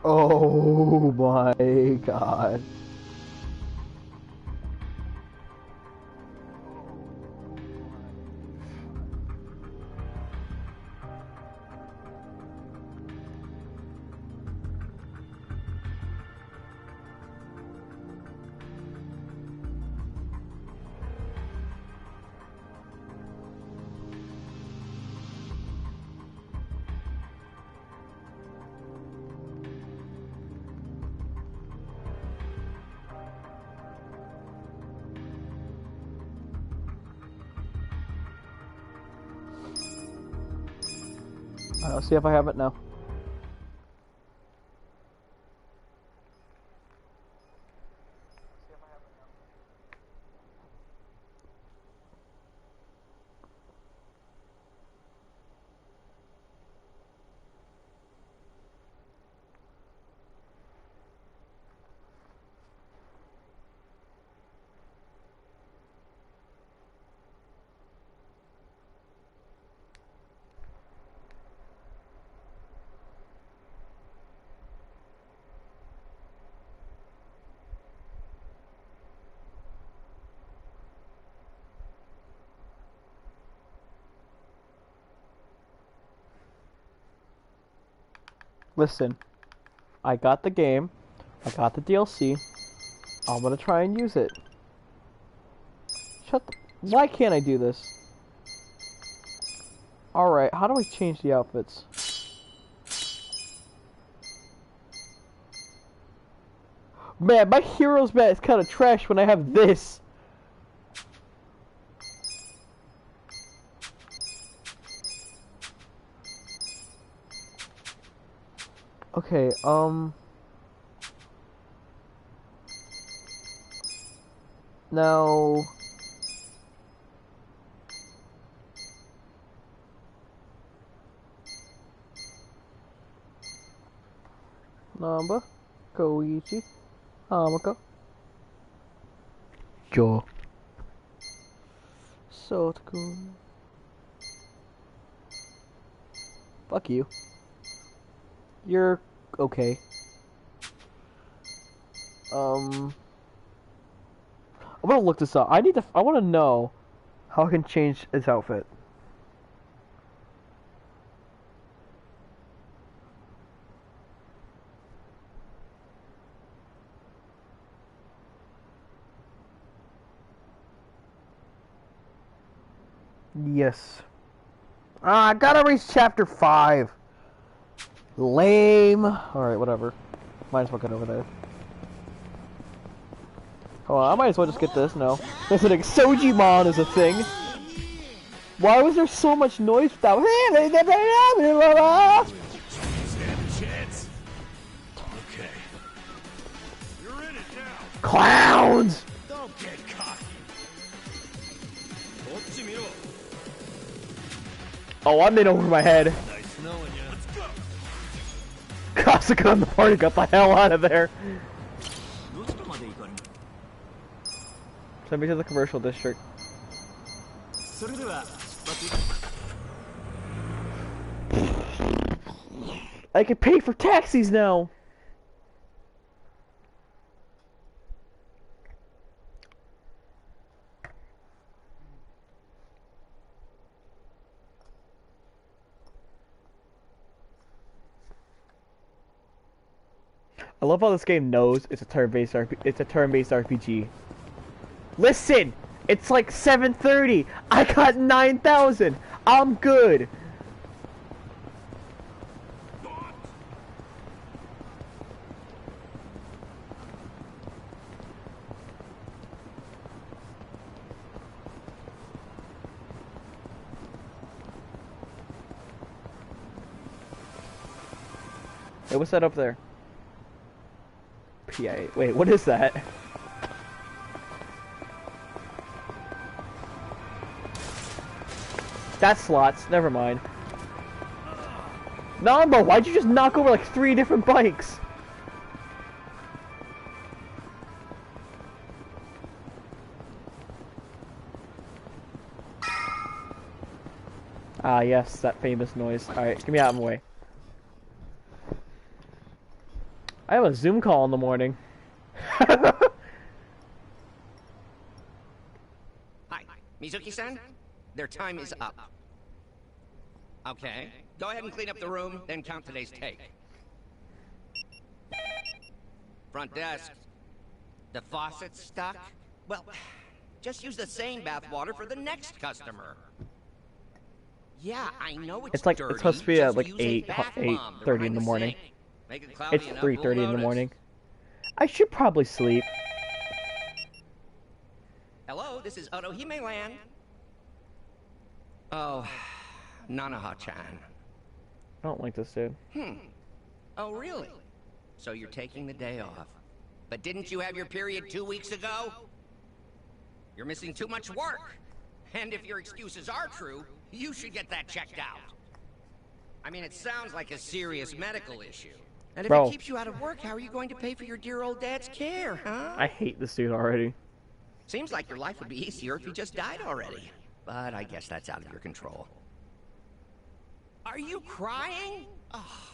Oh my god. I'll see if I have it now. Listen, I got the game, I got the DLC, I'm gonna try and use it. Why can't I do this? Alright, how do I change the outfits? Man, my hero's mat is kind of trash when I have this. Okay, now... Namba, Koichi, Hamako, Jo, Sotaku. Fuck you. You're okay. I'm gonna look this up. I wanna know how I can change his outfit. Yes. I gotta reach chapter 5. Lame. Alright, whatever. Might as well get over there. Hold on, I might as well just get this. No. Listen, Sojimon is a thing. Why was there so much noise without... Clowns! Don't get cocky. Oh, I'm in over my head. Nice knowing you. Let's go. Kasuga and the party got the hell out of there. Send me to the commercial district. I can pay for taxis now. I love how this game knows it's a turn-based RPG. Listen, it's like 7:30. I got 9,000. I'm good. Hey, what's that up there? PA. Wait, what is that? That's slots. Never mind. Namba, why'd you just knock over like 3 different bikes? Ah, yes, that famous noise. Alright, get me out of my way. I have a Zoom call in the morning. Hi, Mizuki-san? Their time is up. Okay, go ahead and clean up the room, then count today's take. Front desk. The faucet's stuck? Well, just use the same bathwater for the next customer. Yeah, I know it's It's dirty. supposed to be at like Just use a bath bomb 8:30 in the morning. Make it cloudy It's enough, 3:30 we'll in the notice. morning. I should probably sleep. Hello, this is Otohime Land. Oh, Nanaha-chan. I don't like this dude. Oh, really? So you're taking the day off. But didn't you have your period 2 weeks ago? You're missing too much work. And if your excuses are true, you should get that checked out. I mean, it sounds like a serious medical issue. And if Bro. it keeps you out of work, how are you going to pay for your dear old dad's care, huh? I hate this dude already. Seems like your life would be easier if you just died already. But I guess that's out of your control. Are you crying? Oh,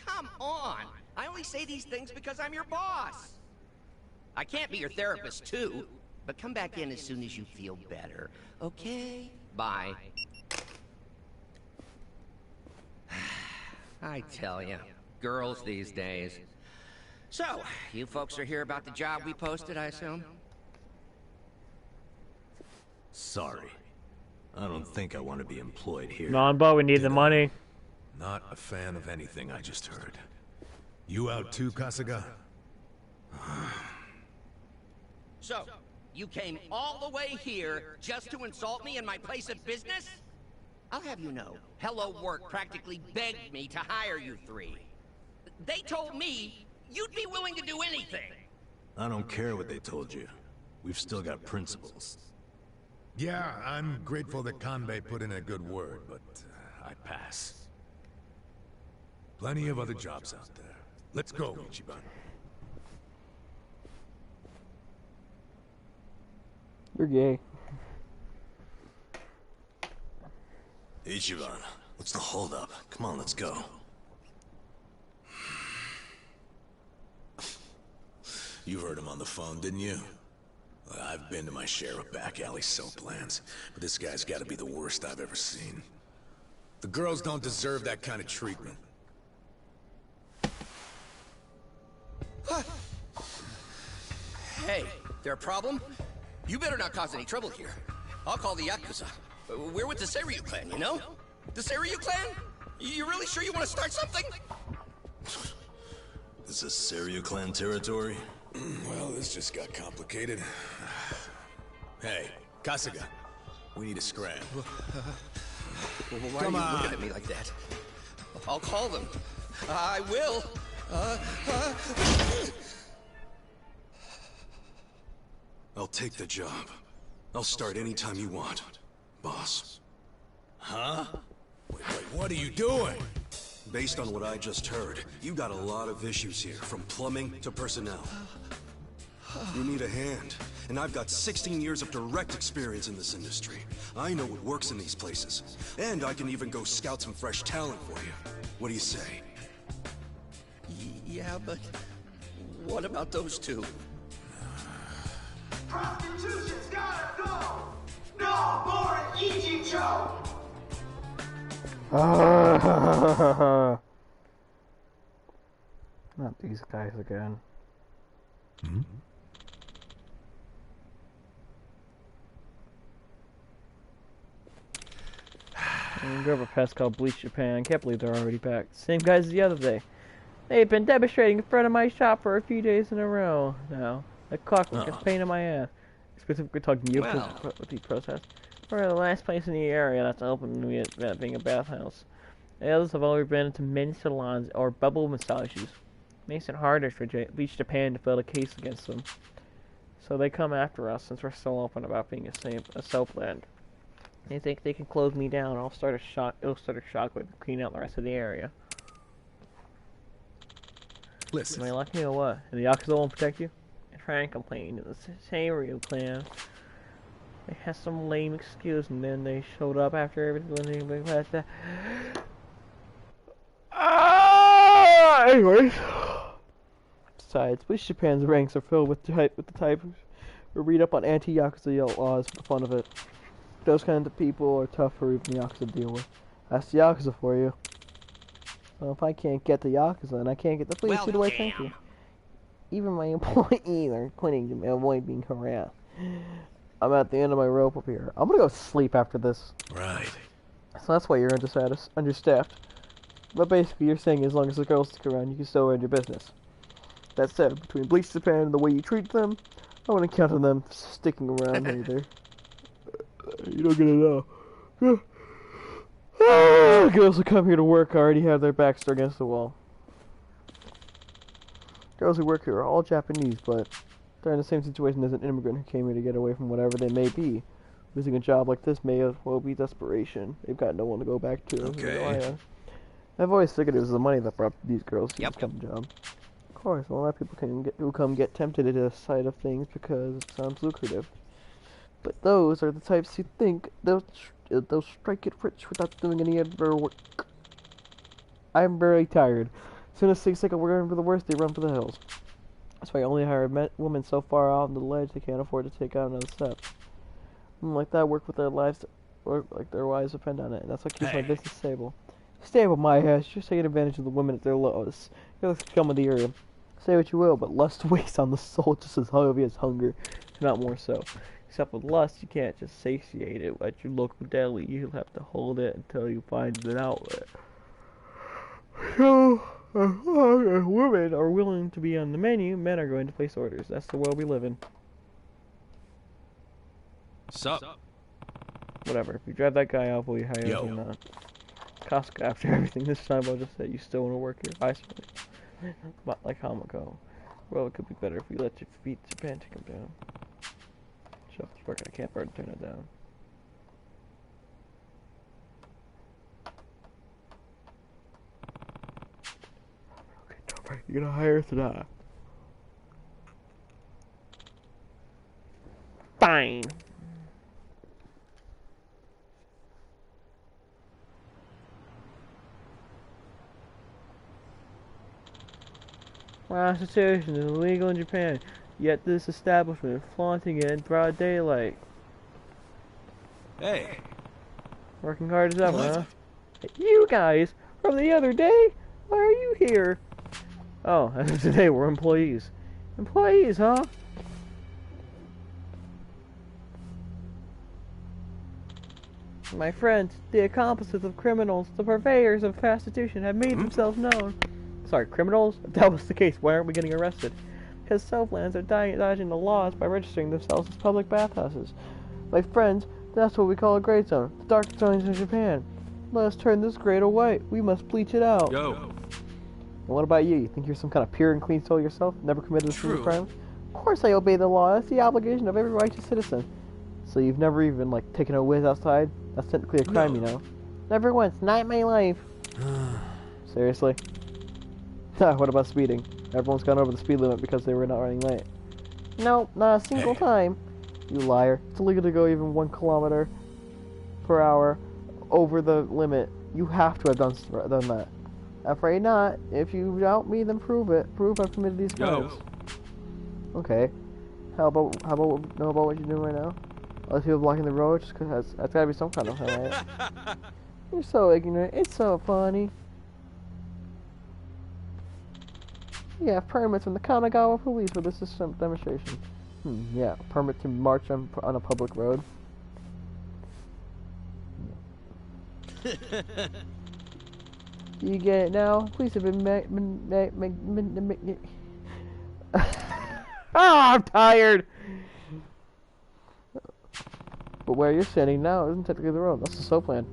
come on. I only say these things because I'm your boss. I can't be your therapist, too. But come back in as soon as you feel better. Okay? Bye. I tell you, girls these days. So, you folks are here about the job we posted, I assume? Sorry. I don't think I want to be employed here. Non-bo, we need the money. Not a fan of anything I just heard. You out too, Kasuga? So, you came all the way here just to insult me in my place of business? I'll have you know, Hello Work practically begged me to hire you three. They told me you'd be willing to do anything. I don't care what they told you. We've still got principles. Yeah, I'm grateful that Kanbei put in a good word, but I pass. plenty of other jobs out there. Let's go, Ichiban. You're gay. Ichiban, what's the holdup? Come on, let's go. You heard him on the phone, didn't you? Well, I've been to my share of back alley soap lands, but this guy's gotta be the worst I've ever seen. The girls don't deserve that kind of treatment. Hey, there a problem? You better not cause any trouble here. I'll call the Yakuza. We're with the Seiryu clan, you know? The Seiryu clan? You really sure you want to start something? This is Seiryu clan territory? Well, this just got complicated. Hey, Kasuga, we need a scram. Why Come are you on. looking at me like that? I'll call them. I will. I'll take the job. I'll start anytime you want, boss. Huh? Wait, what are you doing? Based on what I just heard, you got a lot of issues here, from plumbing to personnel. You need a hand, and I've got 16 years of direct experience in this industry. I know what works in these places, and I can even go scout some fresh talent for you. What do you say? Yeah, but what about those two? Prostitution's gotta go! No more Ichicho! Not these guys again. I'm gonna go over past called Bleach Japan. I can't believe they're already back. Same guys as the other day. They've been demonstrating in front of my shop for a few days in a row now. The clockwork is a pain in my ass. Specifically talking to you with these protests. We're the last place in the area that's open to me at being a bathhouse. The others have already been into men's salons or bubble massages. Makes it harder for Bleach Japan to build a case against them. So they come after us since we're so open about being a soap land. They think they can close me down. It'll start a shockwave to clean out the rest of the area. Listen, Am I lucky or what? And the Yakuza won't protect you? I try and complain to the Seiryu clan. They had some lame excuse and then they showed up after everything like that. Anyways. Besides, police Japan's ranks are filled with the type who read up on anti-Yakuza laws for the fun of it. Those kinds of people are tough for even the Yakuza to deal with. That's the Yakuza for you. Well, if I can't get the Yakuza and I can't get the police, who do I think to? Even my employees are claiming to avoid being harassed. I'm at the end of my rope up here. I'm gonna go sleep after this. Right. So that's why you're understaffed. But basically, you're saying as long as the girls stick around, you can still run your business. That said, between Bleach Japan and the way you treat them, I wouldn't count on them sticking around either. You don't get to know. Girls who come here to work already have their backs against the wall. Girls who work here are all Japanese, but they're in the same situation as an immigrant who came here to get away from whatever they may be. Losing a job like this may as well be desperation. They've got no one to go back to. Okay. I've always figured it was the money that brought these girls to this kind of job. Of course, a lot of people who come get tempted at the sight of things because it sounds lucrative. But those are the types who think they'll strike it rich without doing any other work. I'm very tired. As soon as things think we're going for the worst, they run for the hills. That's why I only hire women so far out on the ledge they can't afford to take out another step. Women like that work with their lives, or like their wives depend on it, and that's what keeps my business stable. Stable, my ass. You're taking advantage of the women at their lowest. You're the scum of the earth. Say what you will, but lust weighs on the soul just as heavy as hunger, if not more so. Except with lust, you can't just satiate it at your local deli. You'll have to hold it until you find an outlet. So, if women are willing to be on the menu, men are going to place orders. That's the world we live in. Sup? Whatever. If you drive that guy out, will you hire him or not? Costco, after everything this time, I'll just say you still want to work here. I certainly. But like Hamako. Well, it could be better if we let you beat Japan take him down. Shut the fuck, I can't burn turn it down. Okay, don't worry. You're gonna hire us or not? Fine. Prostitution is illegal in Japan, yet this establishment is flaunting it in broad daylight. Hey. Working hard as ever, huh? You guys, from the other day? Why are you here? Oh, as of today, we're employees. Employees, huh? My friends, the accomplices of criminals, the purveyors of prostitution have made themselves known. Sorry, criminals? If that was the case, why aren't we getting arrested? Because Southlands are dodging the laws by registering themselves as public bathhouses. My friends, that's what we call a gray zone. The dark zones in Japan. Let us turn this gray to white. We must bleach it out. Go. And what about you? You think you're some kind of pure and clean soul yourself? Never committed a single crime? Of course I obey the law. That's the obligation of every righteous citizen. So you've never even, like, taken a whiz outside? That's technically a crime, you know? Never once. Not in my life. Seriously? What about speeding? Everyone's gone over the speed limit because they were not running late. No, not a single time. You liar. It's illegal to go even 1 kilometer per hour over the limit. You have to have done that. Afraid not. If you doubt me, then prove it. Prove I've committed these crimes. Okay. How about what you're doing right now? Other people blocking the road just because that's gotta be some kind of highlight. You're so ignorant. It's so funny. Yeah, permits from the Kanagawa police for this demonstration. Yeah, permit to march on a public road. You get it now? Police have been I'm tired! But where you're standing now isn't technically the road. That's the SO plan.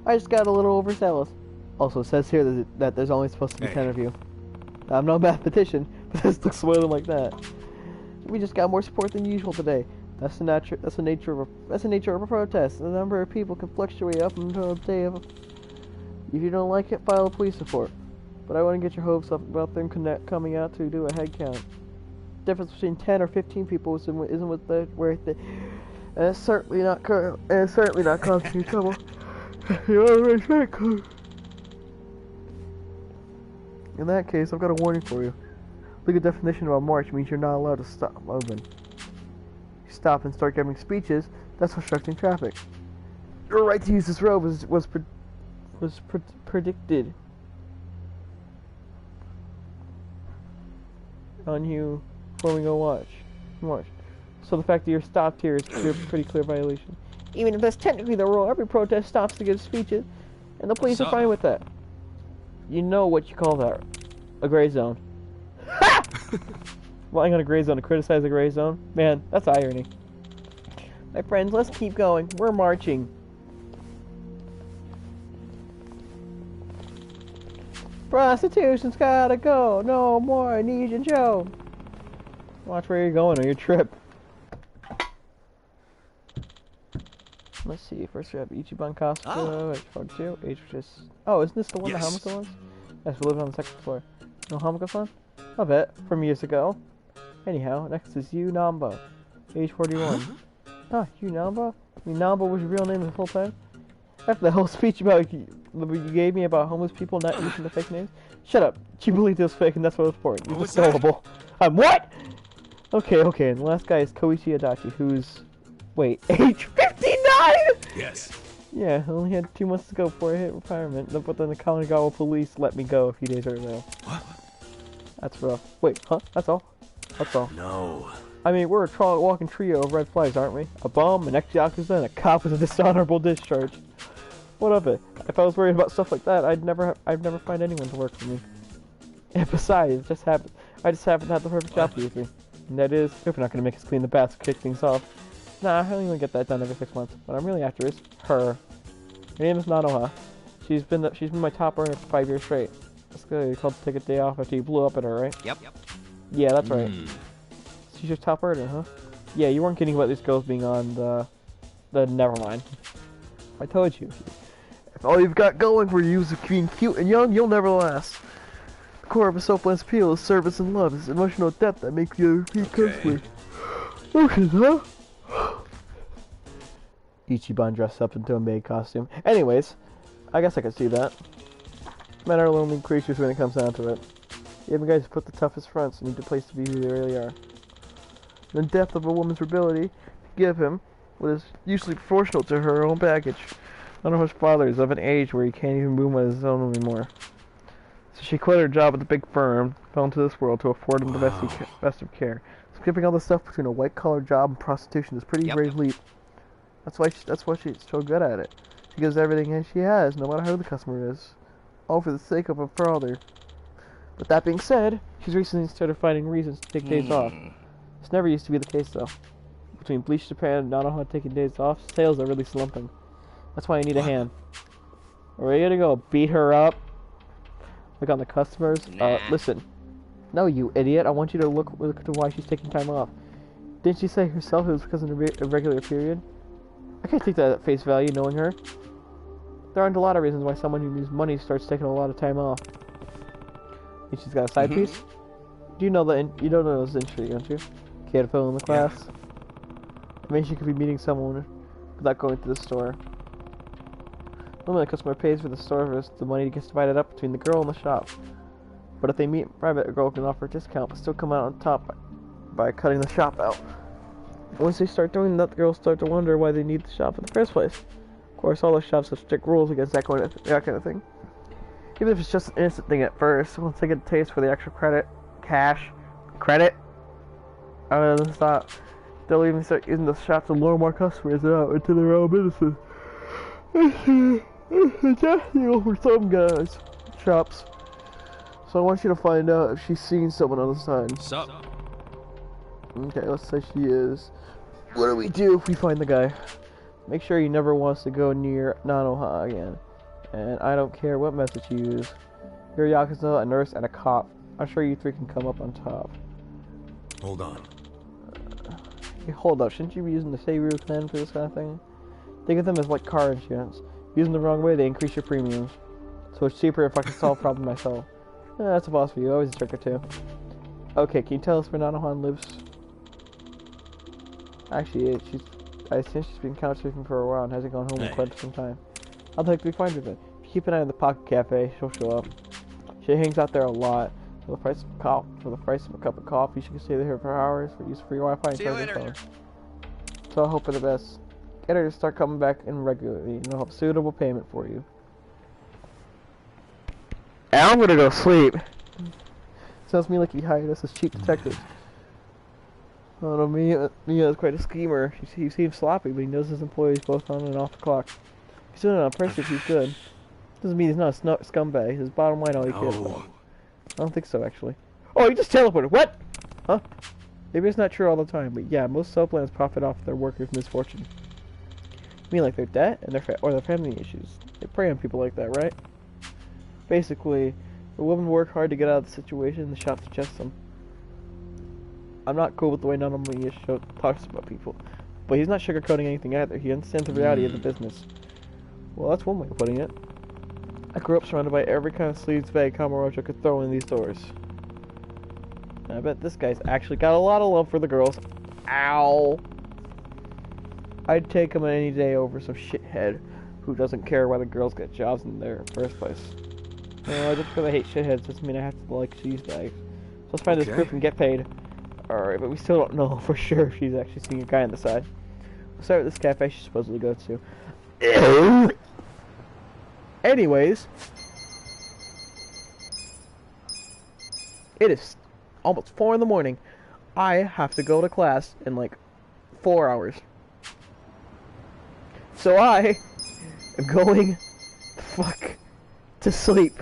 I just got a little overzealous. Also, it says here that there's only supposed to be 10 of you. I'm no mathematician, but this looks more than like that. We just got more support than usual today. That's the nature of a protest. The number of people can fluctuate up until the day of. If you don't like it, file a police report. But I wouldn't get your hopes up about them coming out to do a head count. The difference between 10 or 15 people isn't worth it, and it's certainly not causing you trouble. In that case, I've got a warning for you. Legal definition of a march means you're not allowed to stop moving. You stop and start giving speeches, that's obstructing traffic. Your right to use this road was predicted on you before we go march. So the fact that you're stopped here is a pretty clear violation. Even if that's technically the rule, every protest stops to give speeches, and the police are fine with that. You know what you call that? A gray zone. Ha! Lying on a gray zone to criticize a gray zone? Man, that's irony. My friends, let's keep going. We're marching. Prostitution's gotta go. No more Asian Joe. Watch where you're going on your trip. Let's see. First we have Ichiban Costco, H42, H just. Oh, isn't this the one the Hamako ones? Yes, we live on the second floor. No Hamako one? I bet. From years ago. Anyhow, next is Yu Namba, age 41. Huh, Yu Namba? You mean Namba was your real name the whole time? After the whole speech about you gave me about homeless people not using the fake names? Shut up. You believed it was fake and that's what it was for. You were gullible. I'm what? Okay, and the last guy is Koichi Adachi, who's... Wait, age 59?! Yes. Yeah, I only had 2 months to go before I hit retirement, but then the Kanagawa police let me go a few days earlier. What? That's rough. Wait, huh? That's all? That's all. No. I mean, we're a walking trio of red flags, aren't we? A bum, an ex-Yakuza, and a cop with a dishonorable discharge. What of it? If I was worried about stuff like that, I'd never find anyone to work for me. And besides, I just happen to have the perfect job for you three. And that is, if we're not going to make us clean the baths to kick things off. Nah, I only get that done every 6 months. What I'm really after is her. Her name is Nanoha. She's been my top earner for 5 years straight. That's good. You called to take a day off after you blew up at her, right? Yep. Yeah, that's right. She's your top earner, huh? Yeah, you weren't kidding about these girls being on the never mind. I told you. If all you've got going for you is being cute and young, you'll never last. The core of a selfless appeal is service and love. It's emotional depth that makes you repeat constantly. Okay, huh? Ichiban dressed up into a maid costume. Anyways, I guess I could see that. Men are lonely creatures when it comes down to it. Even guys who put the toughest fronts need a place to be who they really are. The depth of a woman's ability to give him what is usually proportional to her own baggage. Nanoha's father is of an age where he can't even move on his own anymore. So she quit her job at the big firm, fell into this world to afford him the best of care. Skipping all the stuff between a white-collar job and prostitution is a pretty brave leap. That's why she's so good at it. She gives everything she has, no matter who the customer is. All for the sake of her father. But that being said, she's recently started finding reasons to take days off. This never used to be the case though. Between Bleach Japan and Nanoha taking days off, sales are really slumping. That's why I need a hand. Are you gonna go beat her up? Like on the customers? Nah. Listen. No, you idiot. I want you to look to why she's taking time off. Didn't she say herself it was because of an irregular period? I can't take that at face value, knowing her. There aren't a lot of reasons why someone who needs money starts taking a lot of time off. And she's got a side piece? Do you know that? You don't know this industry, don't you? Kid fell in the class. I mean, she could be meeting someone without going to the store. Normally, the customer pays for the service. The money gets divided up between the girl and the shop. But if they meet in private, a girl can offer a discount, but still come out on top by cutting the shop out. Once they start doing that, the girls start to wonder why they need the shop in the first place. Of course, all the shops have strict rules against that kind of thing. Even if it's just an innocent thing at first, once they get a taste for the extra credit, stop. They'll even start using the shop to lure more customers out into their own businesses. It's actually for some guys' shops. So I want you to find out if she's seen someone on the sign. Sup? Okay, let's say she is. What do we do if we find the guy? Make sure he never wants to go near Nanoha again. And I don't care what message you use. You're a Yakuza, a nurse, and a cop. I'm sure you three can come up on top. Hold on. Hey, hold up, shouldn't you be using the Seiru plan for this kind of thing? Think of them as like car insurance. Using the wrong way, they increase your premiums. So it's cheaper if I can solve the problem myself. That's a boss for you, always a trick or two. Okay, can you tell us where Nanohan lives? Actually, I think she's been couch surfing for a while and hasn't gone home in quite some time. How the heck do we find her then? If you keep an eye on the Pocket Cafe, she'll show up. She hangs out there a lot. For the price of a cup of coffee, she can stay there for hours for use free Wi-Fi and charge her phone. So I hope for the best. Get her to start coming back in regularly, and I'll have suitable payment for you. And I'm gonna go sleep. Sounds to me like he hired us as cheap detectives. I don't know, Mia is quite a schemer. He seems sloppy, but he knows his employees both on and off the clock. He's doing it on purpose, he's good. Doesn't mean he's not a scumbag. His bottom line all he cares about. I don't think so, actually. Oh, he just teleported. What? Huh? Maybe it's not true all the time, but yeah, most cell plans profit off their workers' misfortune. I mean, like their debt and their family issues. They prey on people like that, right? Basically, the women work hard to get out of the situation, and the shop suggests them. I'm not cool with the way Nanamiya talks about people, but he's not sugarcoating anything either. He understands the reality of the business. Well, that's one way of putting it. I grew up surrounded by every kind of sleaze bag Kamurocho could throw in these doors. And I bet this guy's actually got a lot of love for the girls. Ow! I'd take him any day over some shithead who doesn't care why the girls get jobs in there in the first place. Just because I hate shitheads doesn't mean I have to like sleaze bags. So let's find this proof and get paid. Alright, but we still don't know for sure if she's actually seeing a guy on the side. We'll start with this cafe she supposedly goes to. Anyways, it is almost 4 in the morning. I have to go to class in like 4 hours. So I am going to sleep.